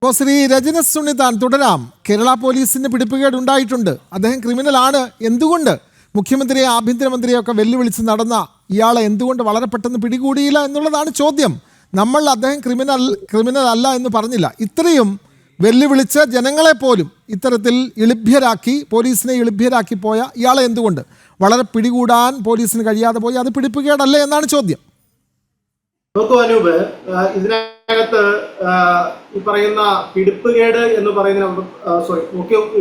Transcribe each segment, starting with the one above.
അപ്പോൾ ശ്രീ രജനീസ് സുണ്ണിത്താൻ തുടരാം. കേരള പോലീസിന് പിടിപ്പുകേട് ഉണ്ടായിട്ടുണ്ട്. അദ്ദേഹം ക്രിമിനലാണ്. എന്തുകൊണ്ട് മുഖ്യമന്ത്രിയെ ആഭ്യന്തരമന്ത്രിയൊക്കെ വെല്ലുവിളിച്ച് നടന്ന ഇയാളെ എന്തുകൊണ്ട് വളരെ പെട്ടെന്ന് പിടികൂടിയില്ല എന്നുള്ളതാണ് ചോദ്യം. നമ്മൾ അദ്ദേഹം ക്രിമിനൽ അല്ല എന്ന് പറഞ്ഞില്ല. ഇത്രയും വെല്ലുവിളിച്ച് ജനങ്ങളെ പോലും ഇത്തരത്തിൽ ഇളിഭ്യരാക്കി, പോലീസിനെ ഇളിഭ്യരാക്കി പോയ ഇയാളെ എന്തുകൊണ്ട് വളരെ പിടികൂടാൻ പോലീസിന് കഴിയാതെ പോയി? അത് പിടിപ്പുകേടല്ലേ എന്നാണ് ചോദ്യം. നോക്കൂ അനൂപ്, ഇതിനകത്ത് ഈ പറയുന്ന പിടിപ്പുകേട് എന്ന് പറയുന്നതിന്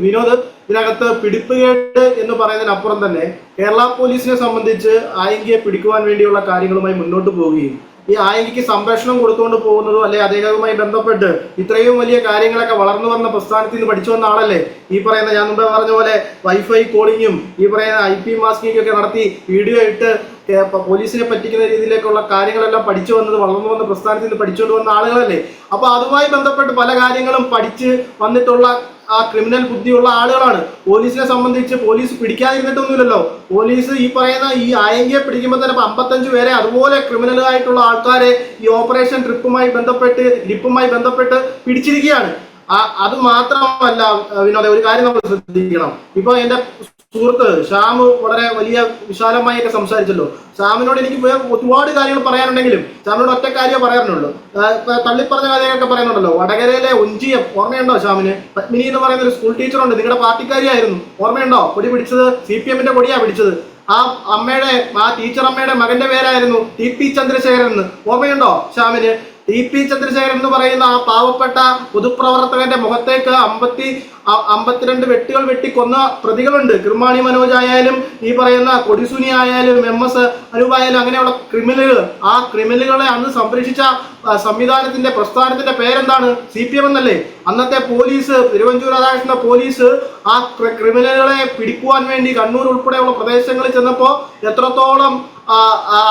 വിനോദ്, ഇതിനകത്ത് പിടിപ്പുകേട് എന്ന് പറയുന്നതിനപ്പുറം തന്നെ കേരള പോലീസിനെ സംബന്ധിച്ച് ആയങ്കിയെ പിടിക്കുവാൻ വേണ്ടിയുള്ള കാര്യങ്ങളുമായി മുന്നോട്ട് പോവുകയും ഈ ആയങ്കിക്ക് സംരക്ഷണം കൊടുത്തുകൊണ്ട് പോകുന്നതും അല്ലെ അദ്ദേഹവുമായി ബന്ധപ്പെട്ട് ഇത്രയും വലിയ കാര്യങ്ങളൊക്കെ വളർന്നു വന്ന പ്രസ്ഥാനത്തിൽ നിന്ന് പഠിച്ചു വന്ന ആളല്ലേ ഈ പറയുന്ന, ഞാൻ മുമ്പേ പറഞ്ഞ പോലെ വൈഫൈ കോളിങ്ങും ഈ പറയുന്ന IP മാസ്കിംഗ് ഒക്കെ നടത്തി വീഡിയോ ഇട്ട് പോലീസിനെ പറ്റിക്കുന്ന രീതിയിലേക്കുള്ള കാര്യങ്ങളെല്ലാം പഠിച്ചു വന്നത് വളർന്നു വന്ന പ്രസ്ഥാനത്തിൽ നിന്ന് പഠിച്ചുകൊണ്ട് വന്ന ആളുകളല്ലേ. അപ്പൊ അതുമായി ബന്ധപ്പെട്ട് പല കാര്യങ്ങളും പഠിച്ച് വന്നിട്ടുള്ള ആ ക്രിമിനൽ ബുദ്ധിയുള്ള ആളുകളാണ്. പോലീസിനെ സംബന്ധിച്ച് പോലീസ് പിടിക്കാതിരുന്നിട്ടൊന്നുമില്ലല്ലോ. പോലീസ് ഈ പറയുന്ന ഈ ആയങ്കിയെ പിടിക്കുമ്പോൾ തന്നെ 55 പേരെ അതുപോലെ ക്രിമിനലായിട്ടുള്ള ആൾക്കാരെ ഈ ഓപ്പറേഷൻ ലിപ്പുമായി ബന്ധപ്പെട്ട് പിടിച്ചിരിക്കുകയാണ്. അത് മാത്രമല്ല വിനോദ, ഒരു കാര്യം നമ്മൾ ശ്രദ്ധിക്കണം. ഇപ്പൊ എന്റെ സുഹൃത്ത് ശ്യാം വളരെ വലിയ വിശാലമായൊക്കെ സംസാരിച്ചല്ലോ. ശ്യാമിനോട് എനിക്ക് ഒരുപാട് കാര്യങ്ങൾ പറയാനുണ്ടെങ്കിലും ശ്യാമിനോട് ഒറ്റ കാര്യം പറയാനുള്ളൂ. തള്ളിപ്പറഞ്ഞ കാര്യങ്ങളൊക്കെ പറയുന്നുണ്ടല്ലോ. വടകരയിലെ ഒഞ്ചിയം ഓർമ്മയുണ്ടോ ശ്യാമിന്? പത്മിനി എന്ന് പറയുന്ന ഒരു സ്കൂൾ ടീച്ചറുണ്ട്, നിങ്ങളുടെ പാർട്ടിക്കാരിയായിരുന്നു, ഓർമ്മയുണ്ടോ? കൊടി പിടിച്ചത് CPM-ന്റെ കൊടിയാ പിടിച്ചത്. ആ ടീച്ചർ അമ്മയുടെ മകന്റെ പേരായിരുന്നു TP ചന്ദ്രശേഖരൻ എന്ന്, ഓർമ്മയുണ്ടോ ശ്യാമിന്? TP ചന്ദ്രശേഖരൻ എന്ന് പറയുന്ന ആ പാവപ്പെട്ട പൊതുപ്രവർത്തകന്റെ മുഖത്തേക്ക് 52 വെട്ടുകൾ വെട്ടിക്കൊന്ന പ്രതികളുണ്ട്. കിർമാണി മനോജ് ആയാലും ഈ പറയുന്ന കൊടിസുനി ആയാലും MS അനൂപായാലും അങ്ങനെയുള്ള ക്രിമിനലുകൾ. ആ ക്രിമിനലുകളെ അന്ന് സംരക്ഷിച്ച സംവിധാനത്തിന്റെ പ്രസ്ഥാനത്തിന്റെ പേരെന്താണ്? CPM എന്നല്ലേ. അന്നത്തെ പോലീസ്, തിരുവഞ്ചൂർ രാധാകൃഷ്ണ പോലീസ് ആ ക്രിമിനലുകളെ പിടിക്കുവാൻ വേണ്ടി കണ്ണൂർ ഉൾപ്പെടെയുള്ള പ്രദേശങ്ങളിൽ ചെന്നപ്പോൾ എത്രത്തോളം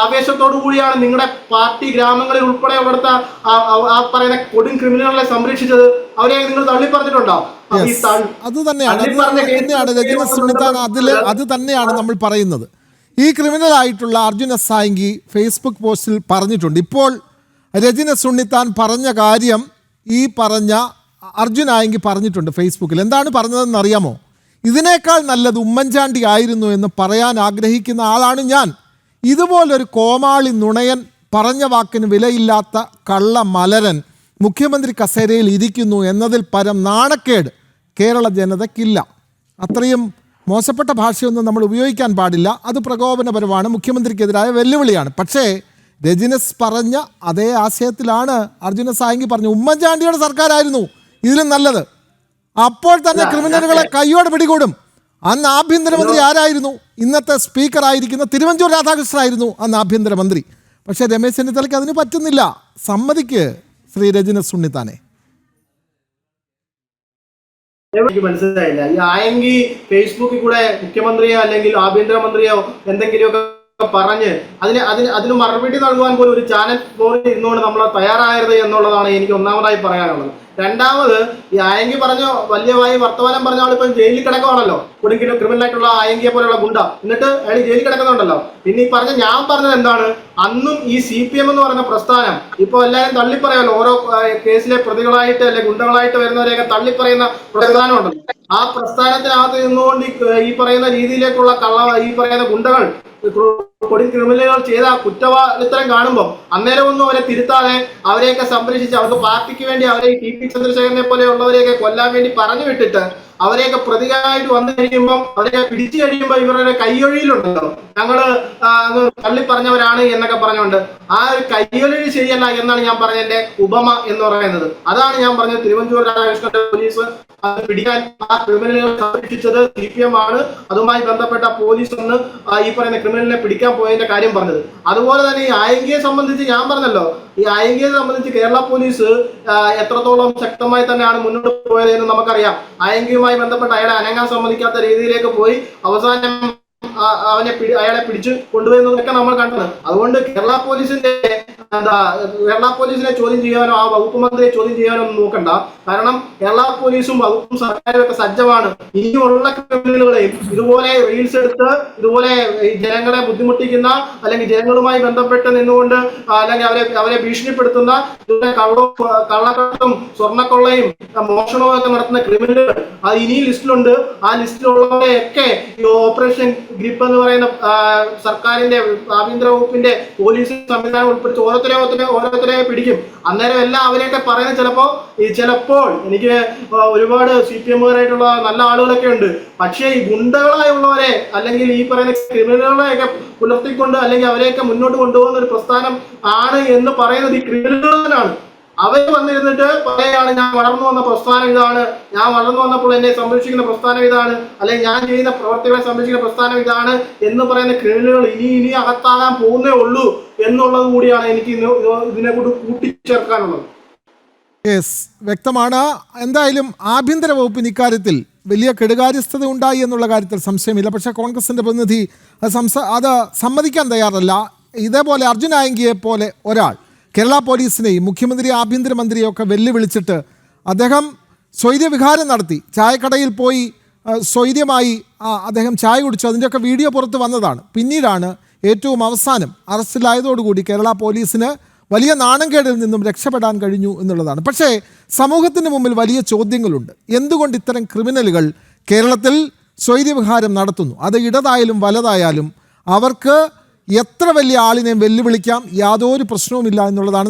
ആവേശത്തോടു കൂടിയാണ് നിങ്ങളുടെ പാർട്ടി ഗ്രാമങ്ങളിൽ ഉൾപ്പെടെ അവിടുത്തെ ആ പറയുന്ന കൊടും ക്രിമിനലുകളെ സംരക്ഷിച്ചത്. അവരെ നിങ്ങൾ തള്ളി പറഞ്ഞിട്ടുണ്ടോ? അത് തന്നെയാണ് നമ്മൾ പറയുന്നത്. ഈ ക്രിമിനൽ ആയിട്ടുള്ള അർജുൻ എസ് ആയങ്കി ഫേസ്ബുക്ക് പോസ്റ്റിൽ പറഞ്ഞിട്ടുണ്ട്. ഇപ്പോൾ രജനീസ് സുണ്ണിത്താൻ പറഞ്ഞ കാര്യം ഈ പറഞ്ഞ അർജുൻ ആയങ്കി പറഞ്ഞിട്ടുണ്ട് ഫേസ്ബുക്കിൽ. എന്താണ് പറഞ്ഞതെന്ന് അറിയാമോ? ഇതിനേക്കാൾ നല്ലത് ഉമ്മൻചാണ്ടി ആയിരുന്നു എന്ന് പറയാൻ ആഗ്രഹിക്കുന്ന ആളാണ് ഞാൻ. ഇതുപോലൊരു കോമാളി നുണയൻ, പറഞ്ഞ വാക്കിന് വിലയില്ലാത്ത കള്ള മലരൻ മുഖ്യമന്ത്രി കസേരയിൽ ഇരിക്കുന്നു എന്നതിൽ പരം നാണക്കേട് കേരള ജനതയ്ക്കില്ല. അത്രയും മോശപ്പെട്ട ഭാഷയൊന്നും നമ്മൾ ഉപയോഗിക്കാൻ പാടില്ല. അത് പ്രകോപനപരമാണ്, മുഖ്യമന്ത്രിക്കെതിരായ വെല്ലുവിളിയാണ്. പക്ഷേ രജനീസ് പറഞ്ഞ അതേ ആശയത്തിലാണ് അർജുന സായങ്കി പറഞ്ഞു. ഉമ്മൻചാണ്ടിയുടെ സർക്കാരായിരുന്നു ഇതിലും നല്ലത്. അപ്പോൾ തന്നെ ക്രിമിനലുകളെ കയ്യോടെ പിടികൂടും. അന്ന് ആഭ്യന്തരമന്ത്രി ആരായിരുന്നു? ഇന്നത്തെ സ്പീക്കർ ആയിരിക്കുന്ന തിരുവഞ്ചൂർ രാധാകൃഷ്ണനായിരുന്നു അന്ന് ആഭ്യന്തരമന്ത്രി. പക്ഷേ രമേശ് ചെന്നിത്തലയ്ക്ക് അതിന് പറ്റുന്നില്ല. സമ്മതിക്ക് ശ്രീ രജനീസ് സുണ്ണിത്താനെ. എനിക്ക് മനസ്സിലായില്ല. ഈ ആയങ്കി ഫേസ്ബുക്കിൽ കൂടെ മുഖ്യമന്ത്രിയോ അല്ലെങ്കിൽ ആഭ്യന്തരമന്ത്രിയോ എന്തെങ്കിലുമൊക്കെ പറഞ്ഞ് അതിന് മറുപടി നൽകുവാൻ പോലും ഒരു ചാനൽ ഫോണിൽ ഇരുന്നുകൊണ്ട് നമ്മൾ തയ്യാറായത് എന്നുള്ളതാണ് എനിക്ക് ഒന്നാമതായി പറയാനുള്ളത്. രണ്ടാമത്, ഈ ആയങ്കി പറഞ്ഞ വലിയ വർത്തമാനം പറഞ്ഞ ആളിപ്പം ജയിലിൽ കിടക്കുവാണല്ലോ. കുടുങ്ങിലും ക്രിമിനലായിട്ടുള്ള ആയങ്കിയെ പോലെയുള്ള ഗുണ്ട, എന്നിട്ട് അയാൾ ജയിലിൽ കിടക്കുന്നുണ്ടല്ലോ. പിന്നെ ഈ ഞാൻ പറഞ്ഞത് എന്താണ്? അന്നും ഈ CPM എന്ന് പറയുന്ന പ്രസ്ഥാനം ഇപ്പൊ എല്ലാവരും തള്ളിപ്പറയല്ലോ. ഓരോ കേസിലെ പ്രതികളായിട്ട് അല്ലെ ഗുണ്ടകളായിട്ട് വരുന്നവരെയൊക്കെ തള്ളിപ്പറയുന്ന പ്രസ്ഥാനമുണ്ടല്ലോ. ആ പ്രസ്ഥാനത്തിനകത്ത് നിന്നുകൊണ്ട് ഈ പറയുന്ന രീതിയിലേക്കുള്ള ഈ പറയുന്ന ഗുണ്ടകൾ കൊടി ക്രിമിനലുകൾ ചെയ്ത കുറ്റവാളിത്തരം കാണുമ്പോൾ അന്നേരമൊന്നും അവരെ തിരുത്താതെ അവരെയൊക്കെ സംരക്ഷിച്ച് അവർക്ക് പാർട്ടിക്ക് വേണ്ടി അവരെ TP ചന്ദ്രശേഖരനെ പോലെയുള്ളവരെയൊക്കെ കൊല്ലാൻ വേണ്ടി പറഞ്ഞു വിട്ടിട്ട് അവരെയൊക്കെ പ്രതികളായിട്ട് വന്നു കഴിയുമ്പോൾ അവരെ പിടിച്ചു കഴിയുമ്പോൾ ഇവരുടെ കയ്യൊഴിയിലുണ്ടല്ലോ, ഞങ്ങള് തള്ളിപ്പറഞ്ഞവരാണ് എന്നൊക്കെ പറഞ്ഞുകൊണ്ട് ആ ഒരു കയ്യൊഴി ശരിയല്ല എന്നാണ് ഞാൻ പറഞ്ഞതിന്റെ ഉപമ എന്ന് പറയുന്നത്. അതാണ് ഞാൻ പറഞ്ഞത്. തിരുവഞ്ചൂർ രാധാകൃഷ്ണന്റെ പോലീസ് പിടിക്കാൻ ആ ക്രിമിനലുകളെ സംരക്ഷിച്ചത് CPM ആണ്. അതുമായി ബന്ധപ്പെട്ട പോലീസ് ഒന്ന് ഈ പറയുന്ന ക്രിമിനലിനെ പിടിക്കാൻ പോയതിന്റെ കാര്യം പറഞ്ഞത്. അതുപോലെ തന്നെ ഈ ആയങ്കിയെ സംബന്ധിച്ച് ഞാൻ പറഞ്ഞല്ലോ, ഈ ആയങ്കിയെ സംബന്ധിച്ച് കേരള പോലീസ് എത്രത്തോളം ശക്തമായി തന്നെയാണ് മുന്നോട്ട് പോയത് എന്ന് നമുക്കറിയാം. ആയങ്കിയുമായി ബന്ധപ്പെട്ട് അയാളെ അനങ്ങാൻ സമ്മതിക്കാത്ത രീതിയിലേക്ക് പോയി അവസാനം അയാളെ പിടിച്ച് കൊണ്ടുവരുന്നതൊക്കെ നമ്മൾ കണ്ടത്. അതുകൊണ്ട് കേരള പോലീസിന്റെ എന്താ കേരള പോലീസിനെ ചോദ്യം ചെയ്യാനോ ആ വകുപ്പ് മന്ത്രിയെ ചോദ്യം ചെയ്യാനോ ഒന്നും നോക്കണ്ട. കാരണം കേരള പോലീസും വകുപ്പും സർക്കാരും ഒക്കെ സജ്ജമാണ് ഇനിയുള്ള ക്രിമിനലുകളെയും ഇതുപോലെ റീൽസ് എടുത്ത് ഇതുപോലെ ഈ ജനങ്ങളെ ബുദ്ധിമുട്ടിക്കുന്ന അല്ലെങ്കിൽ ജനങ്ങളുമായി ബന്ധപ്പെട്ട് നിന്നുകൊണ്ട് അല്ലെങ്കിൽ അവരെ ഭീഷണിപ്പെടുത്തുന്ന ഇതുപോലെ കള്ളക്കടത്തും സ്വർണ്ണക്കൊള്ളയും മോഷണവും ഒക്കെ നടത്തുന്ന ക്രിമിനലുകൾ അത് ഇനിയും ലിസ്റ്റിലുണ്ട്. ആ ലിസ്റ്റിലുള്ളവരെയൊക്കെ ഈ ഓപ്പറേഷൻ ഗ്രിപ്പ് എന്ന് പറയുന്ന സർക്കാരിന്റെ ആഭ്യന്തര വകുപ്പിന്റെ പോലീസ് സംവിധാനം ഉൾപ്പെടുത്തി ഓരോരുത്തരെ പിടിക്കും. അന്നേരം എല്ലാം അവരെയൊക്കെ പറയുന്നത് ചിലപ്പോൾ എനിക്ക് ഒരുപാട് CPM-കാരായിട്ടുള്ള നല്ല ആളുകളൊക്കെ ഉണ്ട്. പക്ഷേ ഈ ഗുണ്ടകളായുള്ളവരെ അല്ലെങ്കിൽ ഈ പറയുന്ന ക്രിമിനലുകളെയൊക്കെ പുലർത്തിക്കൊണ്ട് അല്ലെങ്കിൽ അവരെയൊക്കെ മുന്നോട്ട് കൊണ്ടുപോകുന്ന ഒരു പ്രസ്ഥാനം ആണ് എന്ന് പറയുന്നത് ഈ ക്രിമിനലുകളാണ്. അവർ വന്നിരുന്നിട്ട് പറയുകയാണ് ഞാൻ വളർന്നു വന്ന പ്രസ്ഥാനം ഇതാണ്, ഞാൻ വളർന്നു വന്നപ്പോൾ എന്നെ സംരക്ഷിക്കുന്ന പ്രസ്ഥാനം ഇതാണ്, അല്ലെങ്കിൽ ഞാൻ ചെയ്യുന്ന പ്രവർത്തികളെ സംരക്ഷിക്കുന്ന പ്രസ്ഥാനം ഇതാണ് എന്ന് പറയുന്ന ക്രിമിനലുകൾ ഇനി അകത്താകാൻ പോകുന്നേ ഉള്ളൂ എന്നുള്ളത് കൂടിയാണ് എനിക്ക് ഇതിനെ കൂടി കൂട്ടിച്ചേർക്കാനുള്ളത്. യെസ്, വ്യക്തമാണ്. എന്തായാലും ആഭ്യന്തര വകുപ്പിന് ഇക്കാര്യത്തിൽ വലിയ കെടുകാര്യസ്ഥത ഉണ്ടായി എന്നുള്ള കാര്യത്തിൽ സംശയമില്ല. പക്ഷേ കോൺഗ്രസിൻ്റെ പ്രതിനിധി അത് സമ്മതിക്കാൻ തയ്യാറല്ല. ഇതേപോലെ അർജുൻ ആയങ്കിയെ പോലെ ഒരാൾ കേരള പോലീസിനെയും മുഖ്യമന്ത്രി ആഭ്യന്തരമന്ത്രിയെ ഒക്കെ വെല്ലുവിളിച്ചിട്ട് അദ്ദേഹം സ്വൈര്യവിഹാരം നടത്തി, ചായക്കടയിൽ പോയി സ്വൈര്യമായി അദ്ദേഹം ചായ കുടിച്ചു. അതിൻ്റെയൊക്കെ വീഡിയോ പുറത്ത് വന്നതാണ്. പിന്നീടാണ് ഏറ്റവും അവസാനം അറസ്റ്റിലായതോടുകൂടി കേരള പോലീസിന് വലിയ നാണംകേടിൽ നിന്നും രക്ഷപ്പെടാൻ കഴിഞ്ഞു എന്നുള്ളതാണ്. പക്ഷേ സമൂഹത്തിന് മുമ്പിൽ വലിയ ചോദ്യങ്ങളുണ്ട്. എന്തുകൊണ്ട് ഇത്തരം ക്രിമിനലുകൾ കേരളത്തിൽ സ്വൈര്യവിഹാരം നടത്തുന്നു? അത് ഇടതായാലും വലതായാലും അവർക്ക് എത്ര വലിയ ആളിനെയും വെല്ലുവിളിക്കാം, യാതൊരു പ്രശ്നവുമില്ല എന്നുള്ളതാണ്